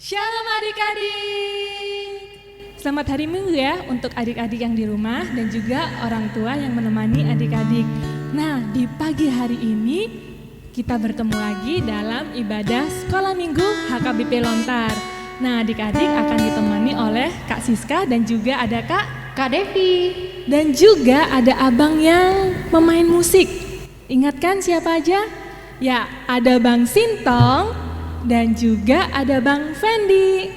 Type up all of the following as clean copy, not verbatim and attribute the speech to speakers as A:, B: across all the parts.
A: Shalom adik-adik. Selamat hari Minggu ya untuk adik-adik yang di rumah dan juga orang tua yang menemani adik-adik. Nah, di pagi hari ini kita bertemu lagi dalam ibadah Sekolah Minggu HKBP Lontar. Nah, adik-adik akan ditemani oleh Kak Siska dan juga ada Kak Devi. Dan juga ada abang yang memain musik. Ingat kan siapa aja? Ya, ada Bang Sintong dan juga ada Bang Fendi.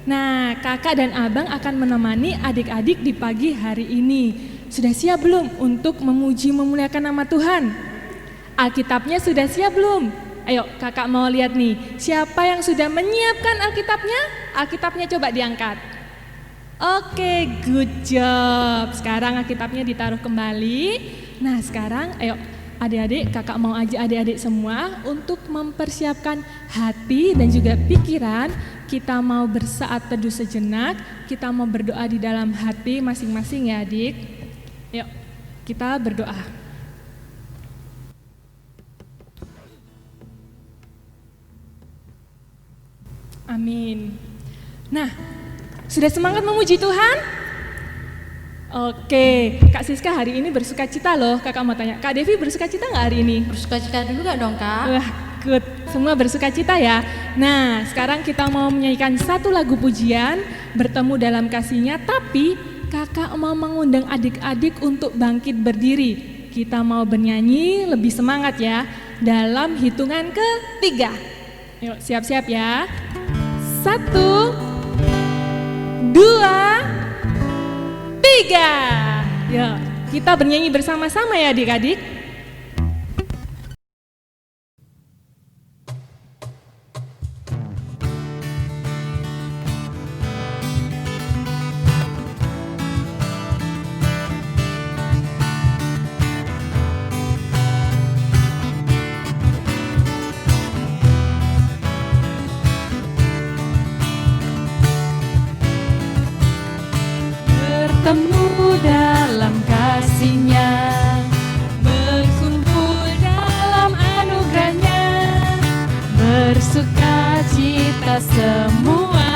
A: Nah, kakak dan abang akan menemani adik-adik di pagi hari ini. Sudah siap belum untuk memuji memuliakan nama Tuhan? Alkitabnya sudah siap belum? Ayo kakak mau lihat nih, siapa yang sudah menyiapkan Alkitabnya? Alkitabnya coba diangkat. Oke, good job. Sekarang Alkitabnya ditaruh kembali. Nah sekarang ayo adik-adik, kakak mau ajak adik-adik semua untuk mempersiapkan hati dan juga pikiran. Kita mau bersaat teduh sejenak, kita mau berdoa di dalam hati masing-masing ya adik. Yuk, kita berdoa. Amin. Nah, sudah semangat memuji Tuhan? Oke, Kak Siska hari ini bersuka cita loh. Kakak mau tanya, Kak Devi bersuka cita nggak hari ini?
B: Bersuka cita dulu gak dong Kak?
A: Wah, good. Semua bersuka cita ya. Nah, sekarang kita mau menyanyikan satu lagu pujian, bertemu dalam kasihnya, tapi kakak mau mengundang adik-adik untuk bangkit berdiri. Kita mau bernyanyi lebih semangat ya, dalam hitungan ketiga. Yuk, siap-siap ya. 1, 2, 3. Yuk, kita bernyanyi bersama-sama ya adik-adik.
B: Bertemu dalam kasih-Nya, berkumpul dalam anugerah-Nya, bersuka cita semua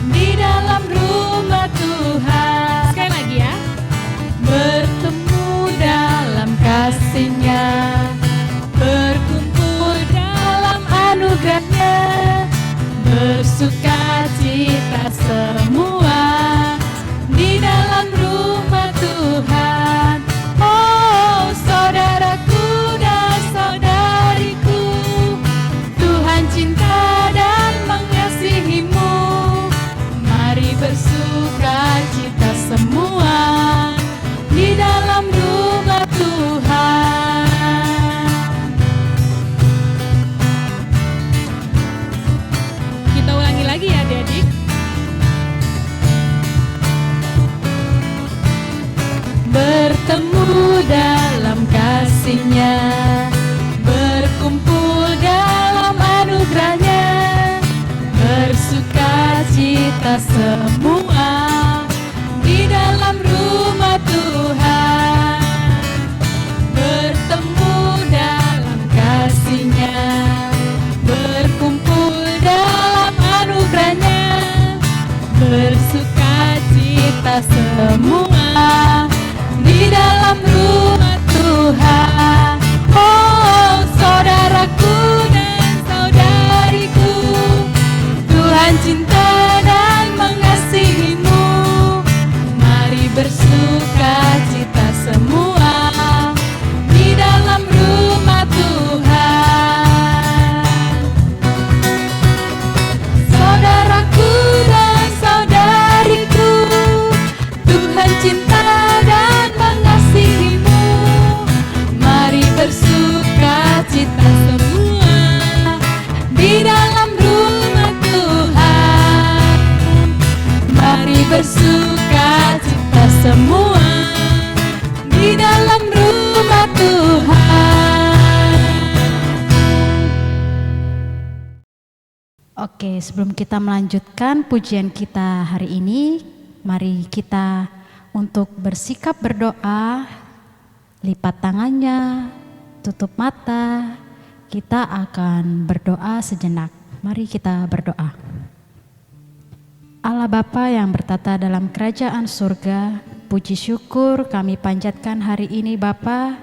B: di dalam rumah Tuhan.
A: Sekali lagi ya.
B: Bertemu dalam kasih-Nya, berkumpul dalam anugerah-Nya, bersuka cita semua di dalam rumah Tuhan. Oh saudaraku dan saudariku, Tuhan cinta dan mengasihimu. Mari bersuka cita semua di dalam rumah Tuhan.
A: Kita ulangi lagi ya adik-adik.
B: Bertemu dalam kasih-Nya, berkumpul dalam anugerah-Nya, bersuka cita semua di dalam rumah Tuhan. Bertemu dalam kasih-Nya, berkumpul dalam anugerah-Nya, bersuka cita semua di dalam rumah Tuhan. Oh saudaraku dan saudariku, Tuhan cinta dan mengasihimu. Mari bersuka cita semua di dalam rumah Tuhan. Saudaraku dan saudariku, Tuhan cinta dan mengasihimu. Mari bersuka cita semua di dalam rumah Tuhan. Mari bersuka cita semua di dalam rumah Tuhan.
C: Oke, sebelum kita melanjutkan pujian kita hari ini, mari kita untuk bersikap berdoa, lipat tangannya, tutup mata, kita akan berdoa sejenak. Mari kita berdoa. Allah Bapa yang bertata dalam kerajaan surga, puji syukur kami panjatkan hari ini Bapa.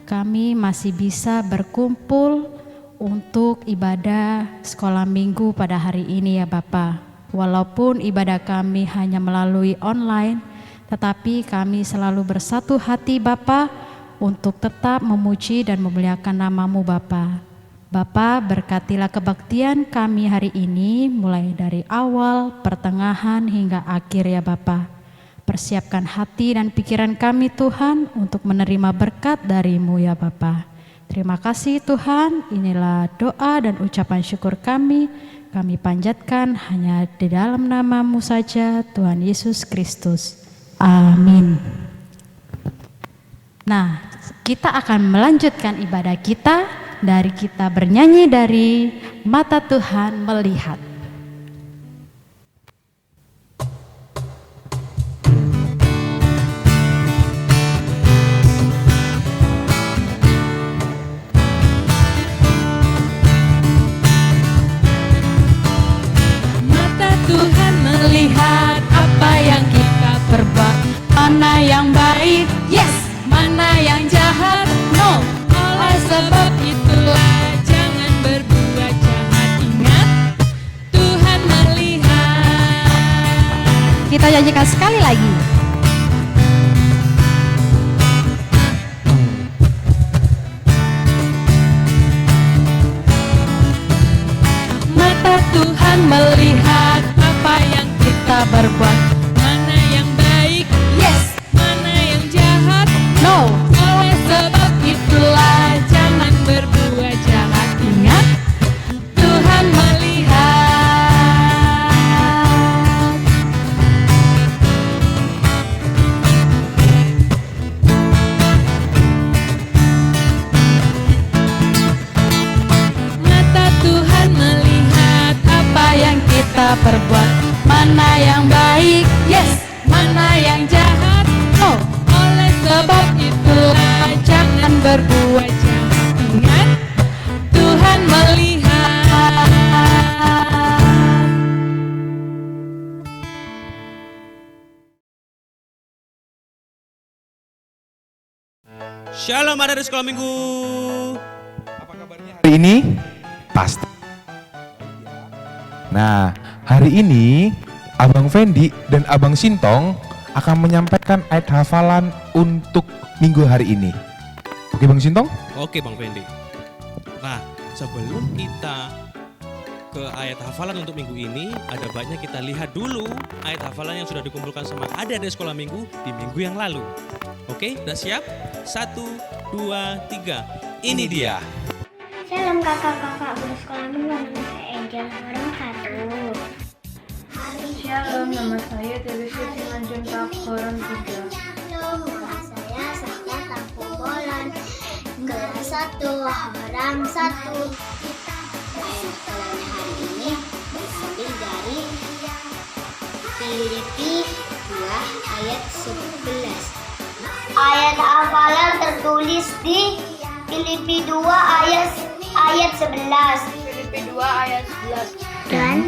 C: Kami masih bisa berkumpul untuk ibadah sekolah minggu pada hari ini ya Bapa. Walaupun ibadah kami hanya melalui online, tetapi kami selalu bersatu hati Bapa untuk tetap memuji dan memuliakan nama-Mu Bapa. Bapa, berkatilah kebaktian kami hari ini mulai dari awal, pertengahan hingga akhir ya Bapa. Persiapkan hati dan pikiran kami Tuhan untuk menerima berkat dari-Mu ya Bapa. Terima kasih Tuhan, inilah doa dan ucapan syukur kami panjatkan hanya di dalam nama-Mu saja Tuhan Yesus Kristus. Amin. Nah, kita akan melanjutkan ibadah kita dari kita bernyanyi dari Mata Tuhan Melihat.
B: Mata Tuhan melihat apa yang kita perbuat, mana yang baik, yes, mana yang jahat, no. Oleh sebab itulah jangan berbuat jahat. Ingat, Tuhan melihat.
C: Kita nyanyikan sekali lagi.
B: Mata Tuhan melihat apa yang kita berbuat, mana yang baik, yes, mana yang jahat, no. Oleh sebab itulah jangan berbuat jahat. Ingat, Tuhan melihat. Mata Tuhan melihat apa yang kita perbuat, mana yang baik, yes, mana yang jahat, no. Oleh sebab itulah jangan berbuat jahat. Ingat, Tuhan melihat.
D: Shalom ada di sekolah minggu.
E: Hari ini pasti. Nah, hari ini Abang Fendi dan Abang Sintong akan menyampaikan ayat hafalan untuk minggu hari ini. Oke Bang Sintong?
D: Oke Bang Fendi. Nah, sebelum kita ke ayat hafalan untuk minggu ini, ada baiknya kita lihat dulu ayat hafalan yang sudah dikumpulkan sama adik-adik sekolah minggu di minggu yang lalu. Oke, udah siap? 1, 2, 3. Ini dia.
F: Shalom kakak-kakak guru sekolah minggu, nama saya Angel Orang 1.
G: Shalom, nama saya Teresia Simanjun Koran 3.
F: Shalom, nama saya Saskia Tampu Bolan, kelas 1, orang 1. Ayat hafalan hari ini diambil dari Filipi 2 ayat 11. Ayat hafalan tertulis di Filipi 2 ayat 11.
G: Filipi 2 ayat 11.
F: Dan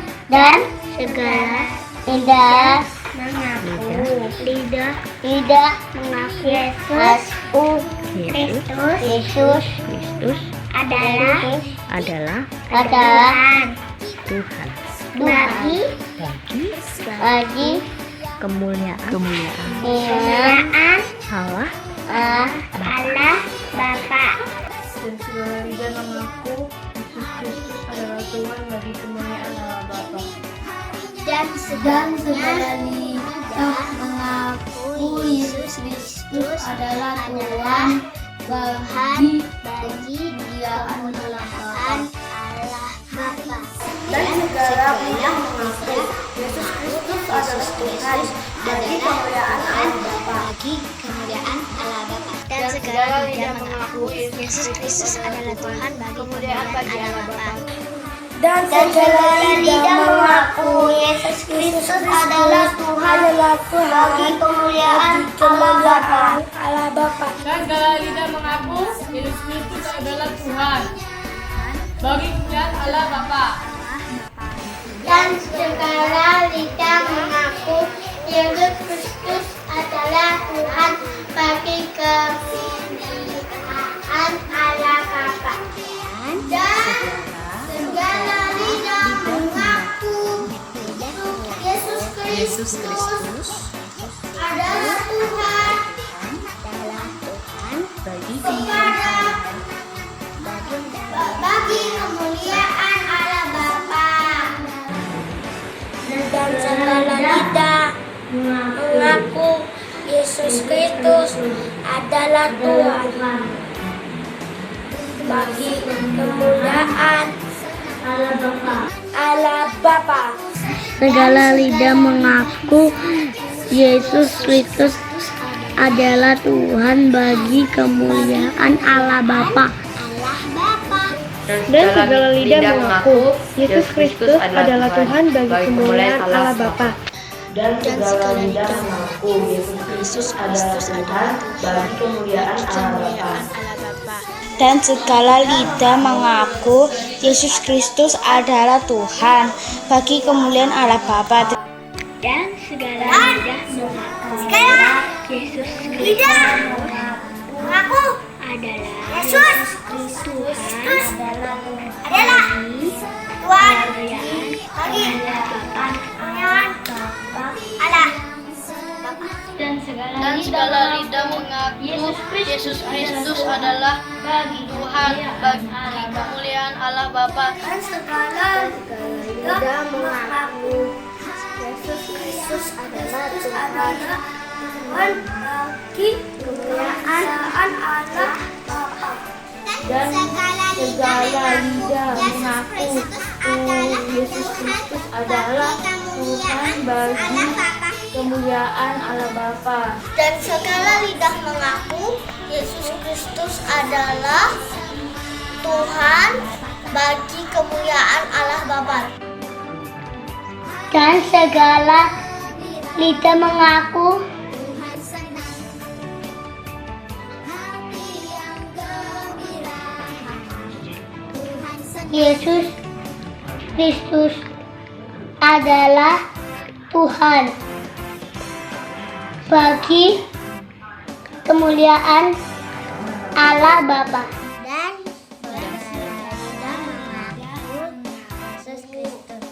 F: segala lidah mengaku Yesus adalah
H: Tuhan
F: bagi
H: kemuliaan Allah
F: Allah Bapa.
G: Dan segala lidah mengaku Yesus Kristus adalah Tuhan bagi kemuliaan Allah Bapa.
F: Dan segala lidah mengaku Yesus Kristus adalah Tuhan bagi kemuliaan Allah Bapa.
G: Dan segala lidah mengaku Yesus Kristus adalah Tuhan bagi kemuliaan Allah Bapa.
F: Dan segala lidah mengaku Yesus Kristus adalah Tuhan bagi kemuliaan Allah Bapa. Dan segala lidah mengaku Yesus Kristus adalah Tuhan bagi kemuliaan Allah Bapa.
I: Dan segala lidah mengaku Yesus Kristus adalah Tuhan bagi kemuliaan Allah Bapa.
F: Dan segala lidah Yesus Kristus adalah Tuhan bagi kemuliaan Allah Bapa. Dan segala lidah mengaku Yesus Kristus adalah Tuhan bagi kemuliaan Allah Bapa. Segala lidah mengaku Yesus Kristus adalah Tuhan bagi kemuliaan Allah Bapa.
H: Dan segala lidah mengaku Yesus Kristus adalah Tuhan bagi kemuliaan Allah Bapa.
G: Dan segala lidah mengaku Yesus Kristus adalah Tuhan bagi kemuliaan Allah Bapa.
F: Dan segala lidah mengaku Yesus Kristus adalah Tuhan bagi kemuliaan Allah Bapa. Dan segala lidah mengaku Yesus Kristus adalah Yesus Kristus adalah Tuhan bagi kemuliaan Allah.
B: Dan segala lidah mengaku Yesus Kristus adalah Tuhan bagi kemuliaan Allah Bapa.
F: Dan segala lidah mengaku Yesus Kristus adalah Tuhan bagi kemuliaan Allah Bapa.
G: Dan segala lidah mengaku Yesus Kristus adalah Tuhan bagi kemuliaan Allah Bapa.
F: Dan segala lidah mengaku Yesus Kristus adalah Tuhan bagi kemuliaan Allah Bapa. Dan segala lidah mengaku Yesus Kristus adalah Tuhan bagi kemuliaan Allah Bapa. Dan lidah mengaku Yesus Kristus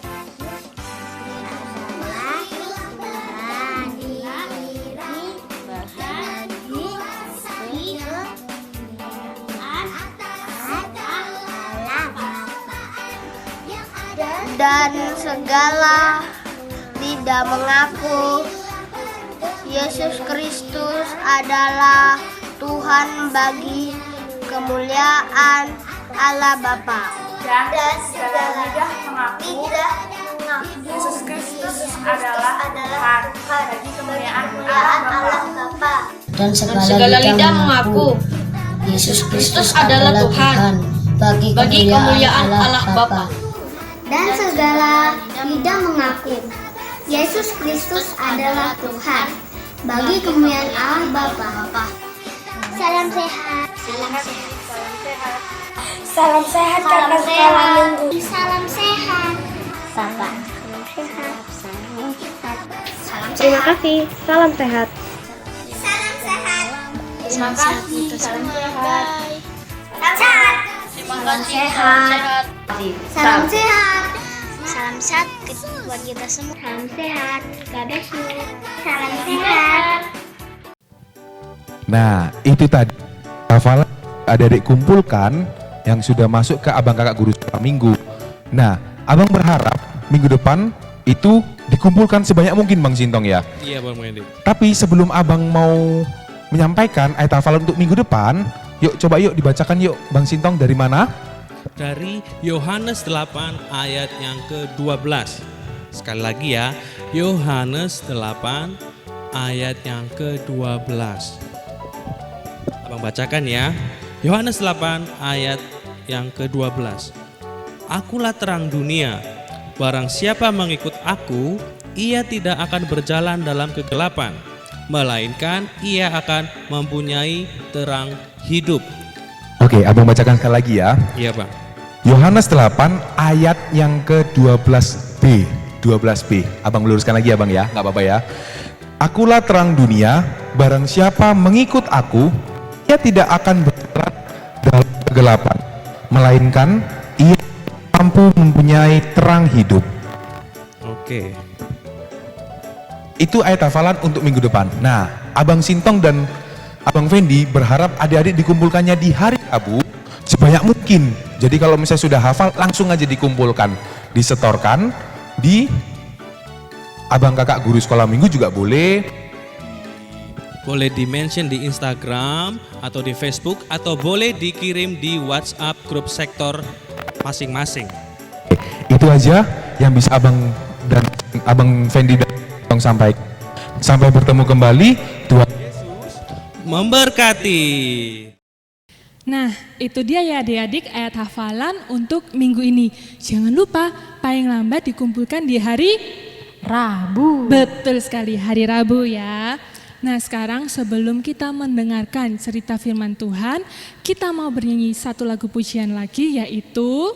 F: adalah Tuhan dan segala lidah mengaku Yesus Kristus adalah Tuhan bagi kemuliaan Allah Bapa.
G: Dan segala lidah mengaku Yesus Kristus adalah Tuhan bagi kemuliaan Allah Bapa.
F: Dan segala lidah mengaku Yesus Kristus adalah Tuhan bagi kemuliaan Allah Bapa. Dan segala lidah mengaku Yesus Kristus adalah Tuhan bagi kemuliaan Allah Bapa. Salam sehat. Salam sehat. Salam sehat karena sekolah minggu. Salam sehat. Salam sehat. Salam sehat.
H: Terima kasih. Salam sehat.
F: Salam sehat. Terima kasih. Salam sehat. Salam sehat.
B: Salam sehat.
F: Salam sehat. Salam sehat buat kita semua. Salam sehat. God bless you. Salam sehat.
E: Nah, itu tadi hafalan adik-adik kumpulkan yang sudah masuk ke abang kakak guru sekolah minggu. Nah, abang berharap minggu depan itu dikumpulkan sebanyak mungkin Bang Sintong ya.
D: Iya Bang Wendy.
E: Tapi sebelum abang mau menyampaikan ayat hafalan untuk minggu depan, yuk coba yuk dibacakan yuk Bang Sintong dari mana?
D: Dari Yohanes 8 ayat yang ke-12. Sekali lagi ya, Yohanes 8 ayat yang ke-12. Abang bacakan ya. Yohanes 8 ayat yang ke-12. Akulah terang dunia. Barang siapa mengikut aku, ia tidak akan berjalan dalam kegelapan, melainkan ia akan mempunyai terang hidup.
E: Oke, abang bacakan sekali lagi ya.
D: Iya Bang.
E: Yohanes 8 ayat yang ke-12b. 12b. Abang luruskan lagi ya Bang ya, nggak apa-apa ya. Akulah terang dunia, barang siapa mengikut aku, ia tidak akan berjalan dalam kegelapan, melainkan ia mampu mempunyai terang hidup.
D: Oke.
E: Itu ayat hafalan untuk minggu depan. Nah, Abang Sintong dan Abang Fendi berharap adik-adik dikumpulkannya di hari Rabu sebanyak mungkin. Jadi kalau misalnya sudah hafal, langsung aja dikumpulkan, disetorkan di abang kakak guru sekolah minggu juga boleh.
D: Boleh di-mention di Instagram atau di Facebook, atau boleh dikirim di WhatsApp grup sektor masing-masing.
E: Itu aja yang bisa Abang Fendi dan Abang sampaikan. Sampai bertemu kembali. Tuhan
D: Memberkati.
A: Nah, itu dia ya adik-adik ayat hafalan untuk minggu ini. Jangan lupa paling lambat dikumpulkan di hari
C: Rabu.
A: Betul sekali, hari Rabu ya. Nah, sekarang sebelum kita mendengarkan cerita firman Tuhan, kita mau bernyanyi satu lagu pujian lagi, yaitu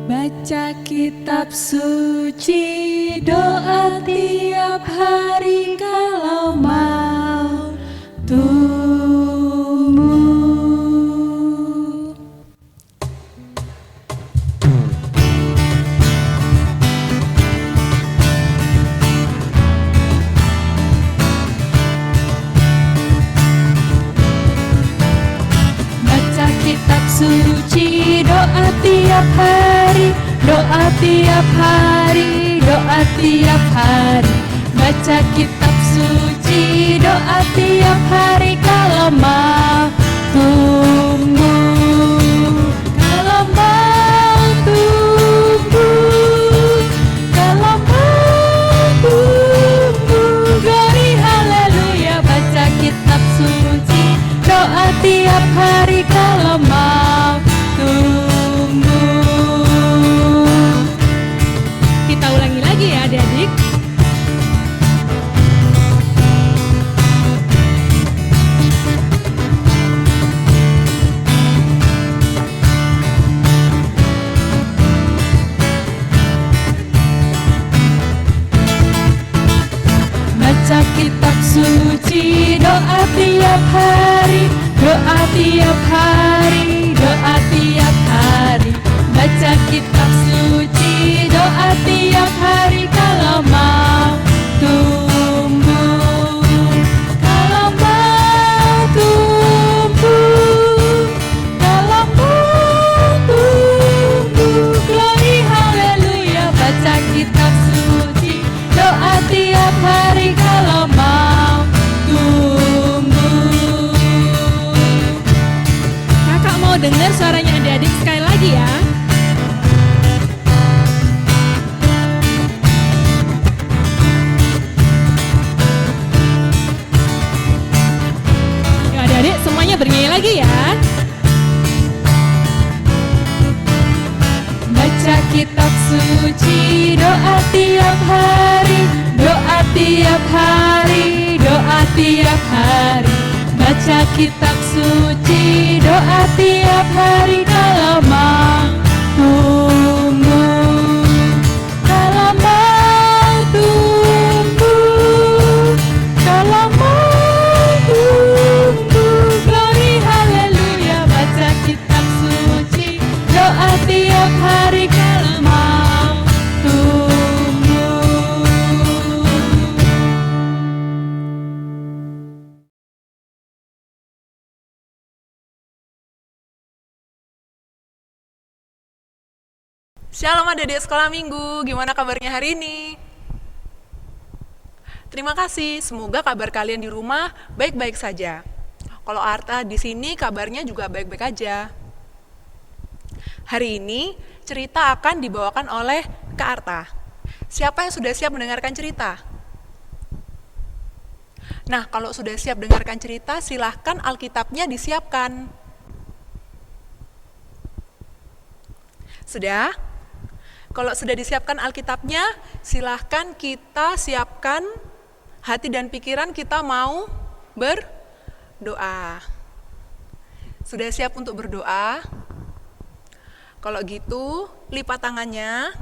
A: baca kitab suci, doa tiap hari kalau mau tumbuh.
B: Baca kitab suci, doa tiap hari, doa tiap hari, doa tiap hari. Baca kitab suci, doa tiap hari kalau mau tumbuh, kalau mau tumbuh, kalau mau tumbuh. Glory haleluya. Baca kitab suci, doa tiap hari kalau mau tumbuh.
A: Kita ulangi lagi ya adik-adik.
B: Baca kitab suci, doa tiap hari, doa tiap hari, doa tiap hari. Baca kitab suci, doa tiap hari kalau mau tumbuh, kalau mau tumbuh, kalau mau tumbuh. Glory haleluya. Baca kitab suci, doa tiap hari kalau mau tumbuh.
A: Kakak mau dengar suaranya adik-adik sekali lagi ya. Yuk adik-adik semuanya bernyanyi lagi ya.
B: Baca kitab suci, doa tiap hari, doa tiap hari, doa tiap hari. Baca kitab suci, doa tiap hari kalau mau tumbuh, kalau mau tumbuh, kalau mau tumbuh. Glory haleluya. Baca kitab suci, doa tiap hari kalau mau tumbuh.
J: Shalom adik-adik sekolah minggu, gimana kabarnya hari ini? Terima kasih, semoga kabar kalian di rumah baik-baik saja. Kalau Arta di sini kabarnya juga baik-baik aja. Hari ini cerita akan dibawakan oleh Kak Arta. Siapa yang sudah siap mendengarkan cerita? Nah, kalau sudah siap dengarkan cerita, silahkan Alkitabnya disiapkan. Sudah? Kalau sudah disiapkan Alkitabnya, silahkan kita siapkan hati dan pikiran kita mau berdoa. Sudah siap untuk berdoa? Kalau gitu, lipat tangannya,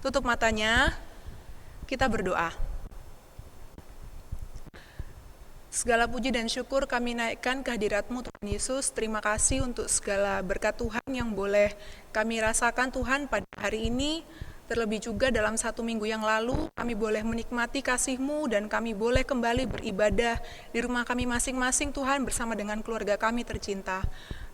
J: tutup matanya, kita berdoa. Segala puji dan syukur kami naikkan kehadirat-Mu Tuhan Yesus. Terima kasih untuk segala berkat Tuhan yang boleh kami rasakan Tuhan pada hari ini. Terlebih juga dalam 1 minggu yang lalu, kami boleh menikmati kasih-Mu dan kami boleh kembali beribadah di rumah kami masing-masing, Tuhan, bersama dengan keluarga kami tercinta.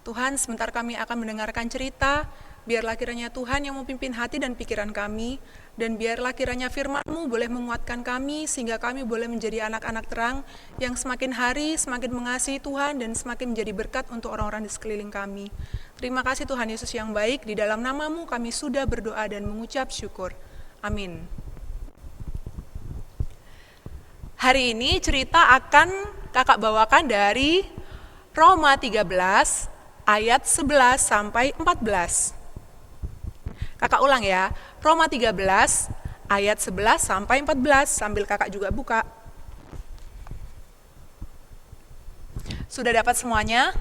J: Tuhan, sebentar kami akan mendengarkan cerita, biarlah kiranya Tuhan yang memimpin hati dan pikiran kami, dan biarlah kiranya firman-Mu boleh menguatkan kami, sehingga kami boleh menjadi anak-anak terang yang semakin hari semakin mengasihi Tuhan dan semakin menjadi berkat untuk orang-orang di sekeliling kami. Terima kasih Tuhan Yesus yang baik, di dalam nama-Mu kami sudah berdoa dan mengucap syukur. Amin. Hari ini cerita akan kakak bawakan dari Roma 13 ayat 11 sampai 14. Kakak ulang ya, Roma 13 ayat 11 sampai 14, sambil kakak juga buka. Sudah dapat semuanya?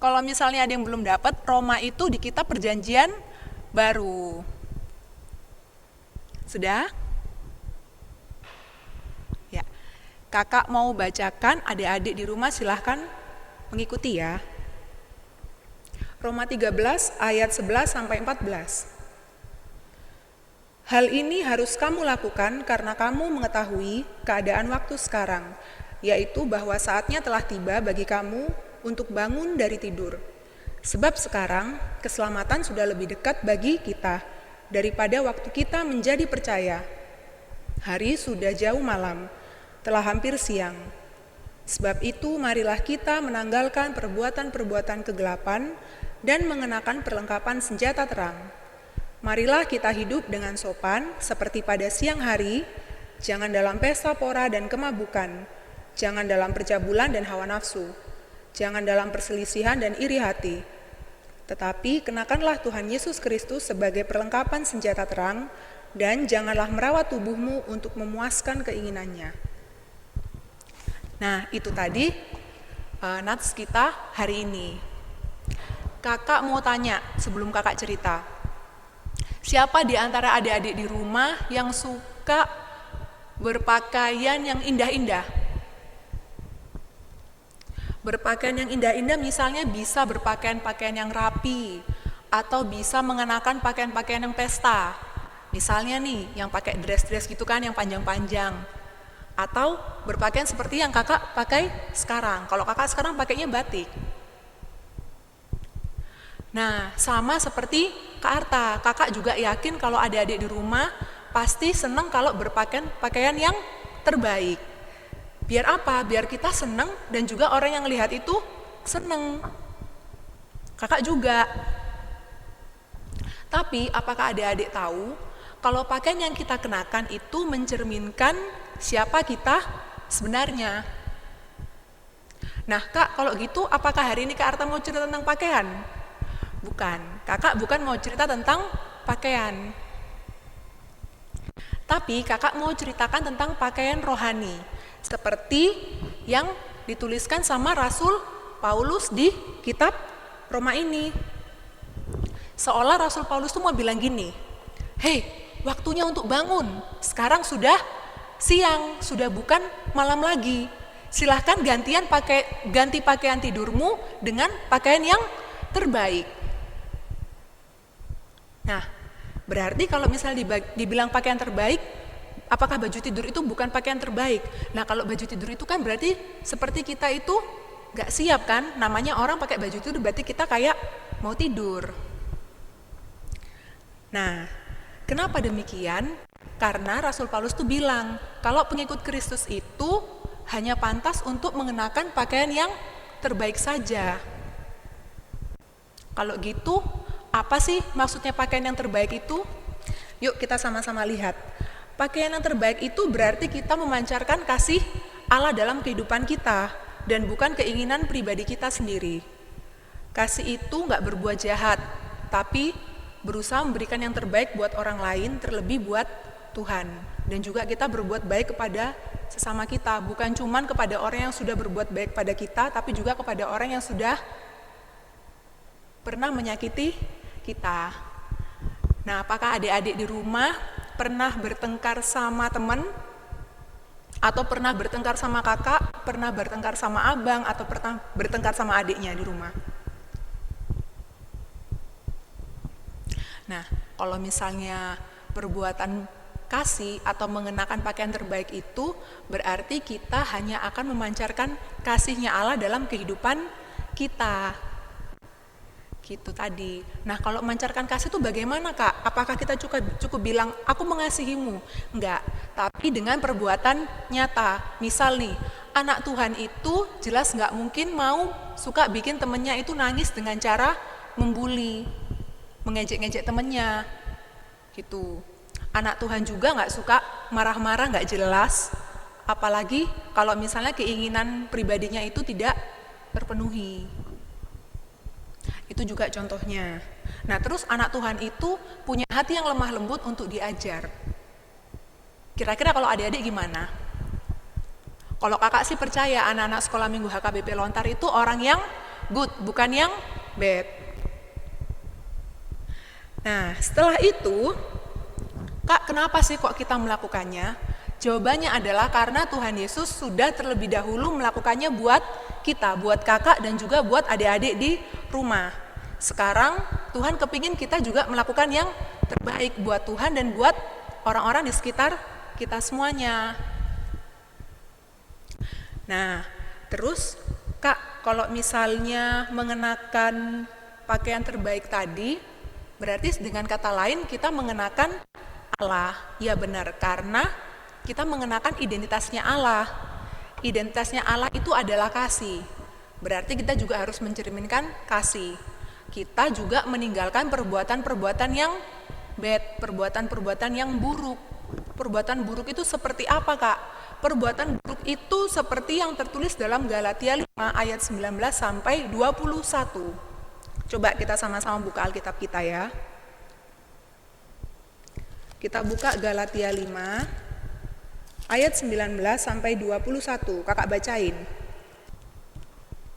J: Kalau misalnya ada yang belum dapat, Roma itu di kitab Perjanjian Baru. Sudah? Ya. Kakak mau bacakan, adik-adik di rumah silahkan mengikuti ya. Roma 13 ayat 11 sampai 14. Hal ini harus kamu lakukan karena kamu mengetahui keadaan waktu sekarang, yaitu bahwa saatnya telah tiba bagi kamu untuk bangun dari tidur. Sebab sekarang keselamatan sudah lebih dekat bagi kita daripada waktu kita menjadi percaya. Hari sudah jauh malam, telah hampir siang. Sebab itu marilah kita menanggalkan perbuatan-perbuatan kegelapan dan mengenakan perlengkapan senjata terang. Marilah kita hidup dengan sopan seperti pada siang hari, jangan dalam pesta pora dan kemabukan, jangan dalam percabulan dan hawa nafsu, jangan dalam perselisihan dan iri hati. Tetapi kenakanlah Tuhan Yesus Kristus sebagai perlengkapan senjata terang, dan janganlah merawat tubuhmu untuk memuaskan keinginannya. Nah, itu tadi nats kita hari ini. Kakak mau tanya sebelum kakak cerita. Siapa di antara adik-adik di rumah yang suka berpakaian yang indah-indah? Berpakaian yang indah-indah misalnya bisa berpakaian-pakaian yang rapi, atau bisa mengenakan pakaian-pakaian yang pesta. Misalnya nih, yang pakai dress-dress gitu kan, yang panjang-panjang. Atau berpakaian seperti yang kakak pakai sekarang. Kalau kakak sekarang pakainya batik. Nah, sama seperti Kak Arta, kakak juga yakin kalau adik-adik di rumah pasti senang kalau berpakaian yang terbaik. Biar apa? Biar kita senang dan juga orang yang lihat itu senang. Kakak juga. Tapi apakah adik-adik tahu kalau pakaian yang kita kenakan itu mencerminkan siapa kita sebenarnya? Nah Kak, kalau gitu apakah hari ini Kak Arta mau cerita tentang pakaian? Bukan, kakak bukan mau cerita tentang pakaian. Tapi kakak mau ceritakan tentang pakaian rohani, seperti yang dituliskan sama Rasul Paulus di kitab Roma ini. Seolah Rasul Paulus tuh mau bilang gini, "Hei, waktunya untuk bangun, sekarang sudah siang, sudah bukan malam lagi. Silahkan ganti pakaian tidurmu dengan pakaian yang terbaik." Nah, berarti kalau misalnya dibilang pakaian terbaik, apakah baju tidur itu bukan pakaian terbaik? Nah, kalau baju tidur itu kan berarti seperti kita itu gak siap kan? Namanya orang pakai baju tidur berarti kita kayak mau tidur. Nah, kenapa demikian? Karena Rasul Paulus tuh bilang, kalau pengikut Kristus itu hanya pantas untuk mengenakan pakaian yang terbaik saja. Kalau gitu, apa sih maksudnya pakaian yang terbaik itu? Yuk kita sama-sama lihat. Pakaian yang terbaik itu berarti kita memancarkan kasih Allah dalam kehidupan kita dan bukan keinginan pribadi kita sendiri. Kasih itu nggak berbuat jahat, tapi berusaha memberikan yang terbaik buat orang lain, terlebih buat Tuhan. Dan juga kita berbuat baik kepada sesama kita, bukan cuman kepada orang yang sudah berbuat baik pada kita, tapi juga kepada orang yang sudah pernah menyakiti kita. Nah, apakah adik-adik di rumah pernah bertengkar sama teman? Atau pernah bertengkar sama kakak? Pernah bertengkar sama abang? Atau pernah bertengkar sama adiknya di rumah? Nah, Kalau misalnya perbuatan kasih atau mengenakan pakaian terbaik itu berarti kita hanya akan memancarkan kasih-Nya Allah dalam kehidupan kita. Gitu tadi. Nah, kalau memancarkan kasih itu bagaimana, Kak? Apakah kita cukup bilang aku mengasihimu? Enggak, tapi dengan perbuatan nyata. Misal nih, anak Tuhan itu jelas nggak mungkin mau suka bikin temennya itu nangis dengan cara membuli, mengejek-ngejek temennya, gitu. Anak Tuhan juga nggak suka marah-marah nggak jelas, apalagi kalau misalnya keinginan pribadinya itu tidak terpenuhi. Itu juga contohnya. Nah, terus anak Tuhan itu punya hati yang lemah lembut untuk diajar. Kira-kira kalau adik-adik gimana? Kalau kakak sih percaya anak-anak sekolah minggu HKBP Lontar itu orang yang good, bukan yang bad. Nah, setelah itu, Kak, kenapa sih kok kita melakukannya? Jawabannya adalah karena Tuhan Yesus sudah terlebih dahulu melakukannya buat kita, buat kakak dan juga buat adik-adik di rumah. Sekarang Tuhan kepingin kita juga melakukan yang terbaik buat Tuhan dan buat orang-orang di sekitar kita semuanya. Nah, terus Kak, kalau misalnya mengenakan pakaian terbaik tadi, berarti dengan kata lain kita mengenakan Allah. Ya benar, karena kita mengenakan identitasnya Allah. Identitasnya Allah itu adalah kasih. Berarti kita juga harus mencerminkan kasih. Kita juga meninggalkan perbuatan-perbuatan yang bad, perbuatan-perbuatan yang buruk. Perbuatan buruk itu seperti apa, Kak? Perbuatan buruk itu seperti yang tertulis dalam Galatia 5 ayat 19 sampai 21. Coba kita sama-sama buka Alkitab kita ya. Kita buka Galatia 5 ayat 19 sampai 21. Kakak bacain.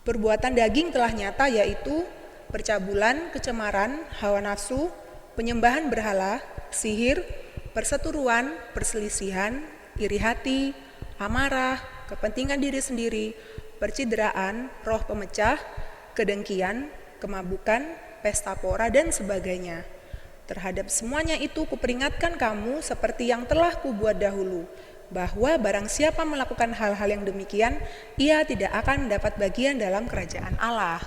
J: Perbuatan daging telah nyata, yaitu percabulan, kecemaran, hawa nafsu, penyembahan berhala, sihir, perseteruan, perselisihan, iri hati, amarah, kepentingan diri sendiri, percideraan, roh pemecah, kedengkian, kemabukan, pesta pora, dan sebagainya. Terhadap semuanya itu kuperingatkan kamu seperti yang telah kubuat dahulu, bahwa barang siapa melakukan hal-hal yang demikian, ia tidak akan mendapat bagian dalam kerajaan Allah.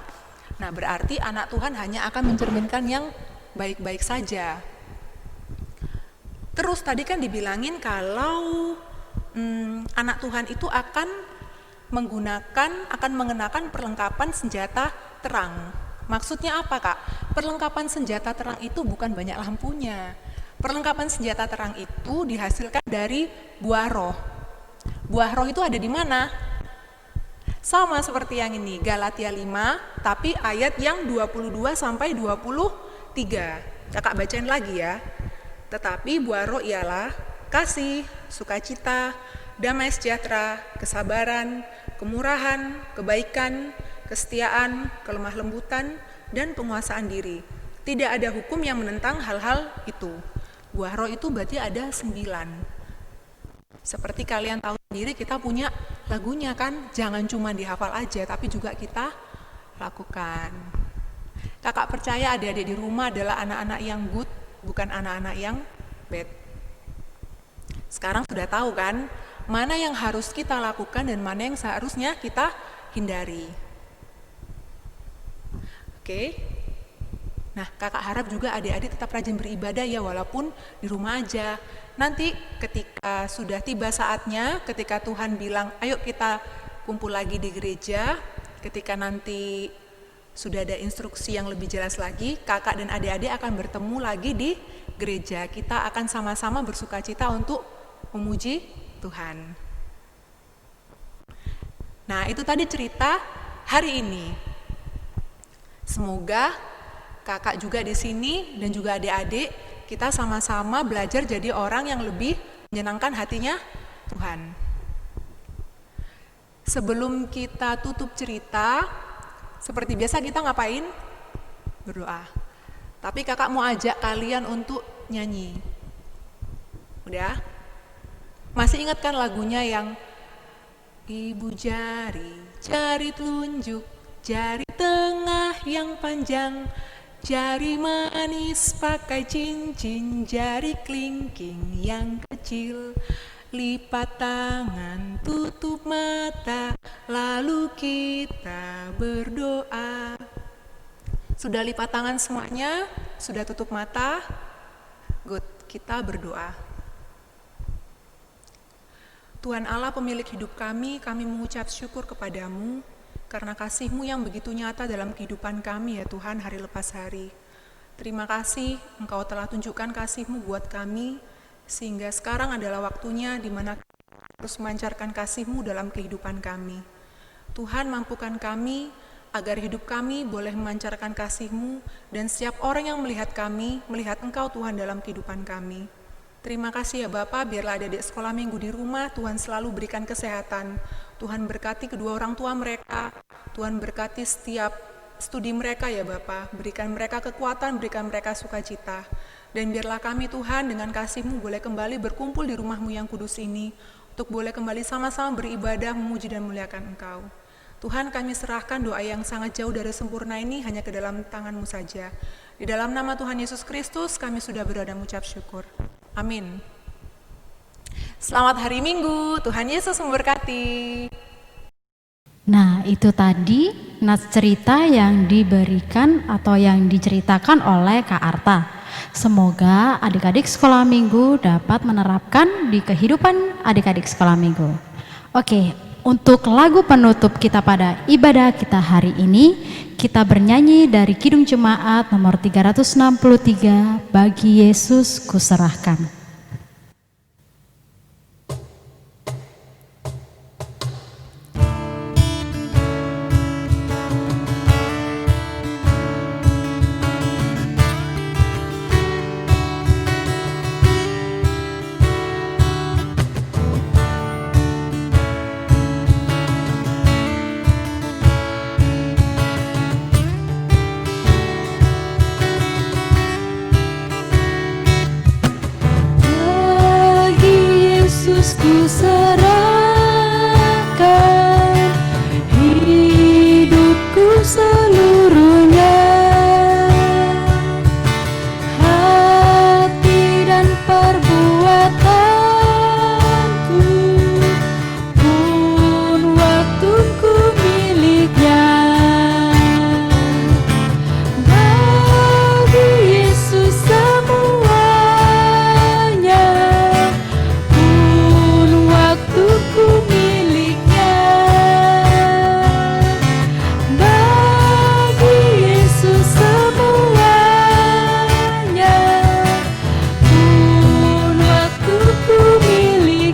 J: Nah, berarti anak Tuhan hanya akan mencerminkan yang baik-baik saja. Terus tadi kan dibilangin kalau anak Tuhan itu akan mengenakan perlengkapan senjata terang. Maksudnya apa, Kak? Perlengkapan senjata terang itu bukan banyak lampunya. Perlengkapan senjata terang itu dihasilkan dari buah roh. Buah roh itu ada di mana? Sama seperti yang ini, Galatia 5, tapi ayat yang 22 sampai 23. Kakak bacain lagi ya. Tetapi buah roh ialah kasih, sukacita, damai sejahtera, kesabaran, kemurahan, kebaikan, kesetiaan, kelemah lembutan, dan penguasaan diri. Tidak ada hukum yang menentang hal-hal itu. Buah roh itu berarti ada 9. Seperti kalian tahu sendiri, kita punya lagunya kan, jangan cuma dihafal aja, tapi juga kita lakukan. Kakak percaya adik-adik di rumah adalah anak-anak yang good, bukan anak-anak yang bad. Sekarang sudah tahu kan, mana yang harus kita lakukan dan mana yang seharusnya kita hindari. Oke. Nah, kakak harap juga adik-adik tetap rajin beribadah ya, walaupun di rumah aja. Nanti ketika sudah tiba saatnya, ketika Tuhan bilang, ayo kita kumpul lagi di gereja, ketika nanti sudah ada instruksi yang lebih jelas lagi, kakak dan adik-adik akan bertemu lagi di gereja. Kita akan sama-sama bersukacita untuk memuji Tuhan. Nah, itu tadi cerita hari ini. Semoga kakak juga di sini dan juga adik-adik kita sama-sama belajar jadi orang yang lebih menyenangkan hatinya Tuhan. Sebelum kita tutup cerita, seperti biasa kita ngapain? Berdoa. Tapi kakak mau ajak kalian untuk nyanyi. Udah? Masih ingat kan lagunya yang Ibu jari, jari telunjuk, jari tengah yang panjang, Jari manis pakai cincin, jari kelingking yang kecil. Lipat tangan, tutup mata, lalu kita berdoa. Sudah lipat tangan semuanya? Sudah tutup mata? Good, kita berdoa. Tuhan Allah pemilik hidup kami mengucap syukur kepadamu karena kasih-Mu yang begitu nyata dalam kehidupan kami ya Tuhan hari lepas hari. Terima kasih Engkau telah tunjukkan kasih-Mu buat kami, sehingga sekarang adalah waktunya di mana kami harus memancarkan kasih-Mu dalam kehidupan kami. Tuhan mampukan kami agar hidup kami boleh memancarkan kasih-Mu, dan setiap orang yang melihat kami, melihat Engkau Tuhan dalam kehidupan kami. Terima kasih ya Bapa, biarlah adik-adik sekolah minggu di rumah, Tuhan selalu berikan kesehatan. Tuhan berkati kedua orang tua mereka, Tuhan berkati setiap studi mereka ya Bapa, berikan mereka kekuatan, berikan mereka sukacita. Dan biarlah kami Tuhan dengan kasih-Mu boleh kembali berkumpul di rumah-Mu yang kudus ini, untuk boleh kembali sama-sama beribadah, memuji dan memuliakan Engkau. Tuhan, kami serahkan doa yang sangat jauh dari sempurna ini hanya ke dalam tangan-Mu saja. Di dalam nama Tuhan Yesus Kristus kami sudah berdoa dan mengucap syukur. Amin. Selamat hari Minggu, Tuhan Yesus memberkati.
C: Nah, itu tadi nas cerita yang diberikan atau yang diceritakan oleh Kak Arta. Semoga adik-adik sekolah minggu dapat menerapkan di kehidupan adik-adik sekolah minggu. Oke, untuk lagu penutup kita pada ibadah kita hari ini, kita bernyanyi dari Kidung Jemaat nomor 363, Bagi Yesus Kuserahkan.
B: Ku serahkan hidupku seluruhnya, hati dan perbuatanku, pun waktuku miliknya. Bagi Yesus semuanya, waktuku miliknya. Bagi Yesus semuanya, pun waktuku miliknya.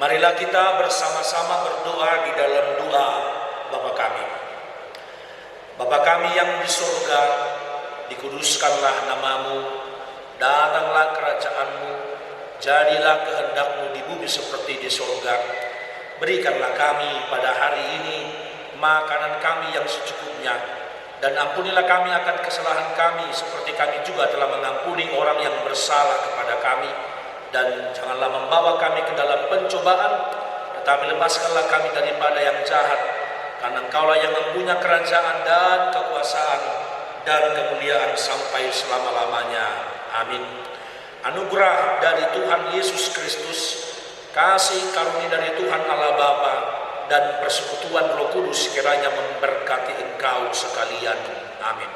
K: Marilah kita bersama-sama berdoa di dalam doa Bapa kami. Bapa kami yang di surga, dikuduskanlah namamu, datanglah kerajaan-Mu, jadilah kehendak-Mu di bumi seperti di surga. Berikanlah kami pada hari ini makanan kami yang secukupnya, dan ampunilah kami akan kesalahan kami seperti kami juga telah mengampuni orang yang bersalah kepada kami. Dan janganlah membawa kami ke dalam pencobaan, Tetapi lepaskanlah kami daripada yang jahat, karena Engkaulah yang mempunyai kerajaan dan kekuasaan dan kemuliaan sampai selama-lamanya. Amin. Anugerah dari Tuhan Yesus Kristus, kasih karunia dari Tuhan Allah Bapa, dan persekutuan Roh Kudus kiranya memberkati engkau sekalian. Amin.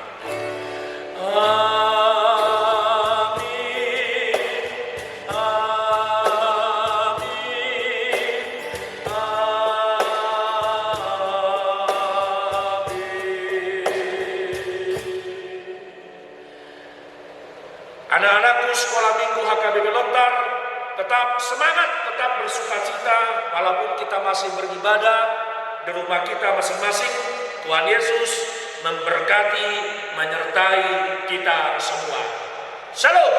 K: Anak-anakku sekolah minggu HKBP Lontar, tetap semangat, tetap bersukacita, walaupun kita masih beribadah di rumah kita masing-masing. Tuhan Yesus memberkati, menyertai kita semua. Shalom.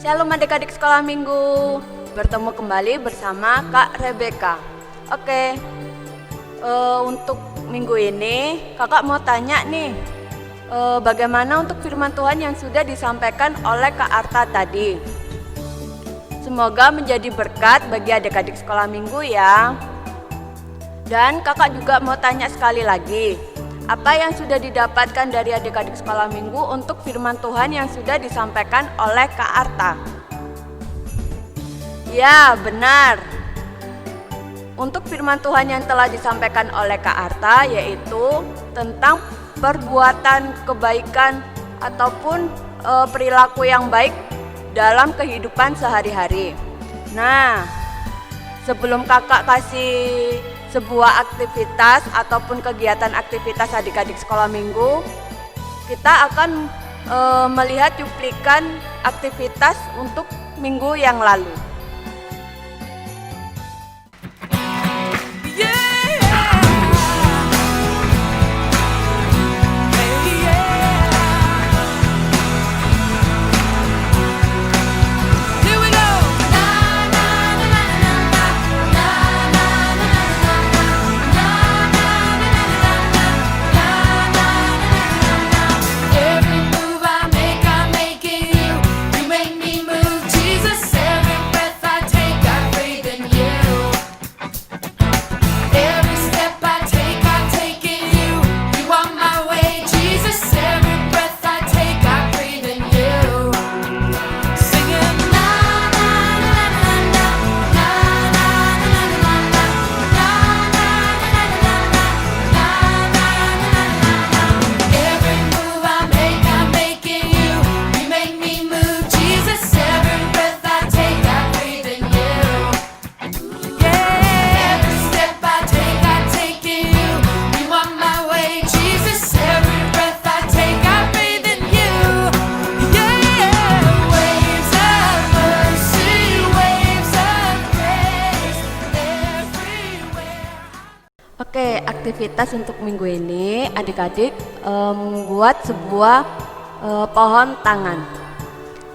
L: Shalom adik-adik sekolah minggu, bertemu kembali bersama Kak Rebecca. Oke. Untuk minggu ini kakak mau tanya nih, bagaimana untuk firman Tuhan yang sudah disampaikan oleh Kak Arta tadi. Semoga menjadi berkat bagi adik-adik sekolah minggu ya. Dan kakak juga mau tanya sekali lagi, apa yang sudah didapatkan dari adik-adik sekolah minggu untuk firman Tuhan yang sudah disampaikan oleh Kak Arta? Ya, benar. Untuk firman Tuhan yang telah disampaikan oleh Kak Arta yaitu tentang perbuatan kebaikan ataupun perilaku yang baik dalam kehidupan sehari-hari. Nah, sebelum kakak kasih sebuah aktivitas ataupun kegiatan aktivitas adik-adik sekolah minggu, kita akan melihat cuplikan aktivitas untuk minggu yang lalu. Oke, aktivitas untuk minggu ini adik-adik membuat sebuah pohon tangan.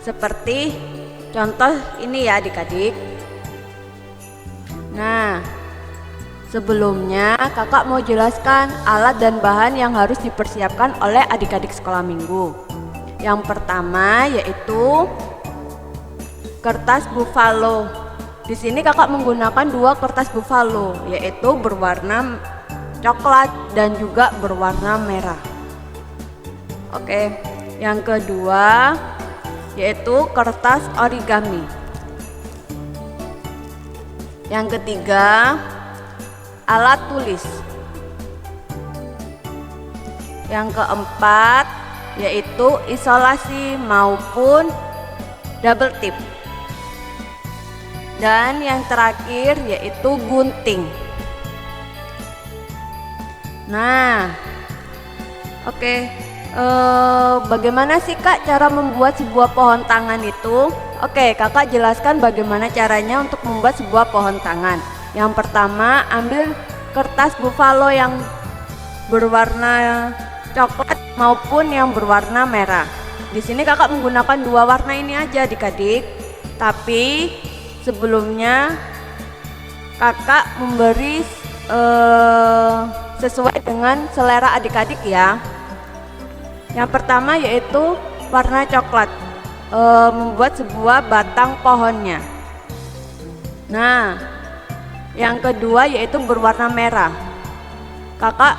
L: Seperti contoh ini ya adik-adik. Nah, sebelumnya kakak mau jelaskan alat dan bahan yang harus dipersiapkan oleh adik-adik sekolah minggu. Yang pertama yaitu kertas buffalo. Di sini kakak menggunakan 2 kertas buffalo, yaitu berwarna coklat dan juga berwarna merah. Oke, yang kedua yaitu kertas origami. Yang ketiga, alat tulis. Yang keempat yaitu isolasi maupun double tip. Dan yang terakhir yaitu gunting. Nah, oke. Bagaimana sih Kak cara membuat sebuah pohon tangan itu? Oke, kakak jelaskan bagaimana caranya untuk membuat sebuah pohon tangan. Yang pertama, ambil kertas buffalo yang berwarna coklat maupun yang berwarna merah. Di sini kakak menggunakan 2 warna ini aja adik-adik. Tapi sebelumnya kakak memberi sesuai dengan selera adik-adik ya. Yang pertama yaitu warna coklat, membuat sebuah batang pohonnya. Nah, yang kedua yaitu berwarna merah. Kakak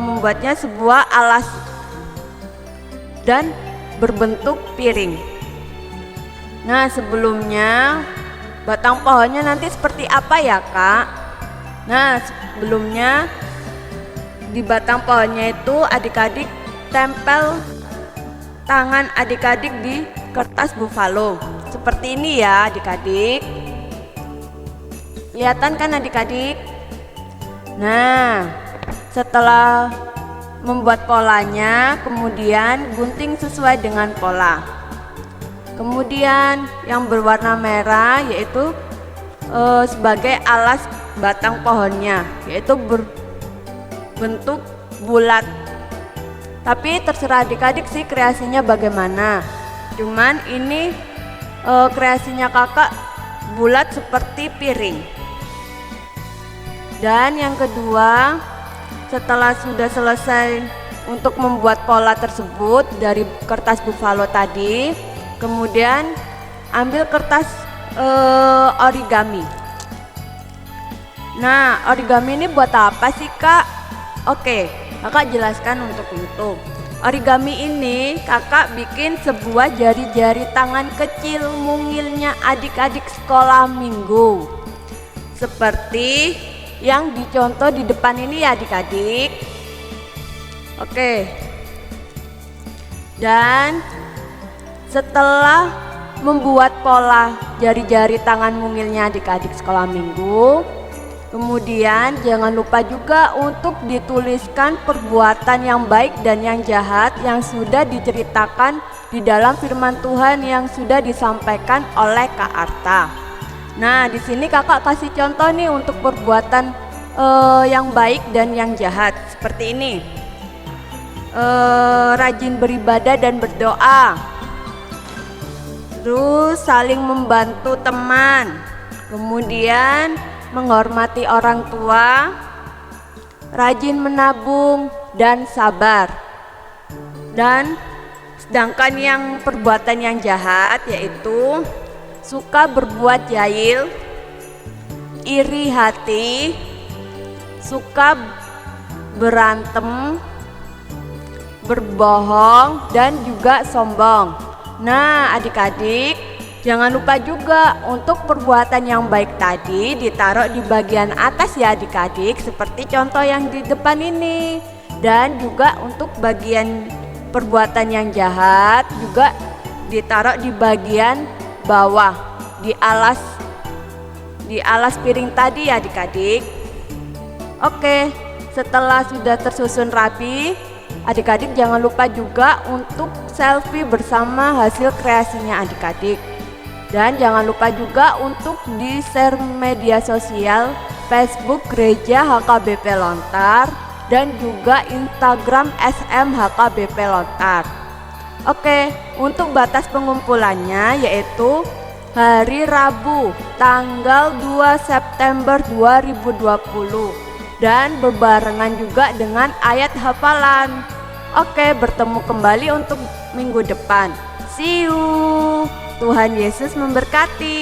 L: membuatnya sebuah alas dan berbentuk piring. Nah, sebelumnya batang pohonnya nanti seperti apa ya, Kak? Nah, sebelumnya di batang pohonnya itu adik-adik tempel tangan adik-adik di kertas buffalo. Seperti ini ya, adik-adik. Kelihatan kan adik-adik? Nah, setelah membuat polanya, kemudian gunting sesuai dengan pola. Kemudian yang berwarna merah yaitu sebagai alas batang pohonnya, yaitu berbentuk bulat. Tapi terserah adik-adik sih kreasinya bagaimana. Cuman ini kreasinya kakak bulat seperti piring. Dan yang kedua, setelah sudah selesai untuk membuat pola tersebut dari kertas buffalo tadi, kemudian ambil kertas origami. Nah, origami ini buat apa sih, Kak? Oke, kakak jelaskan untuk itu. Origami ini kakak bikin sebuah jari-jari tangan kecil mungilnya adik-adik sekolah minggu. Seperti yang dicontoh di depan ini ya adik-adik. Oke. Dan setelah membuat pola jari-jari tangan mungilnya adik-adik sekolah minggu, kemudian jangan lupa juga untuk dituliskan perbuatan yang baik dan yang jahat yang sudah diceritakan di dalam firman Tuhan yang sudah disampaikan oleh Kak Arta. Nah, di sini kakak kasih contoh nih untuk perbuatan yang baik dan yang jahat. Seperti ini. Rajin beribadah dan berdoa. Terus saling membantu teman. Kemudian menghormati orang tua. Rajin menabung dan sabar. Dan sedangkan yang perbuatan yang jahat yaitu suka berbuat jahil, iri hati, suka berantem, berbohong, dan juga sombong. Nah, adik-adik, jangan lupa juga untuk perbuatan yang baik tadi ditaruh di bagian atas ya adik-adik, seperti contoh yang di depan ini. Dan juga untuk bagian perbuatan yang jahat juga ditaruh di bagian bawah, di alas piring tadi ya adik-adik. Oke, setelah sudah tersusun rapi, adik-adik jangan lupa juga untuk selfie bersama hasil kreasinya adik-adik. Dan jangan lupa juga untuk di-share media sosial Facebook Gereja HKBP Lontar dan juga Instagram SM HKBP Lontar. Oke, untuk batas pengumpulannya yaitu hari Rabu tanggal 2 September 2020 dan berbarengan juga dengan ayat hafalan. Oke, bertemu kembali untuk minggu depan. See you. Tuhan Yesus memberkati.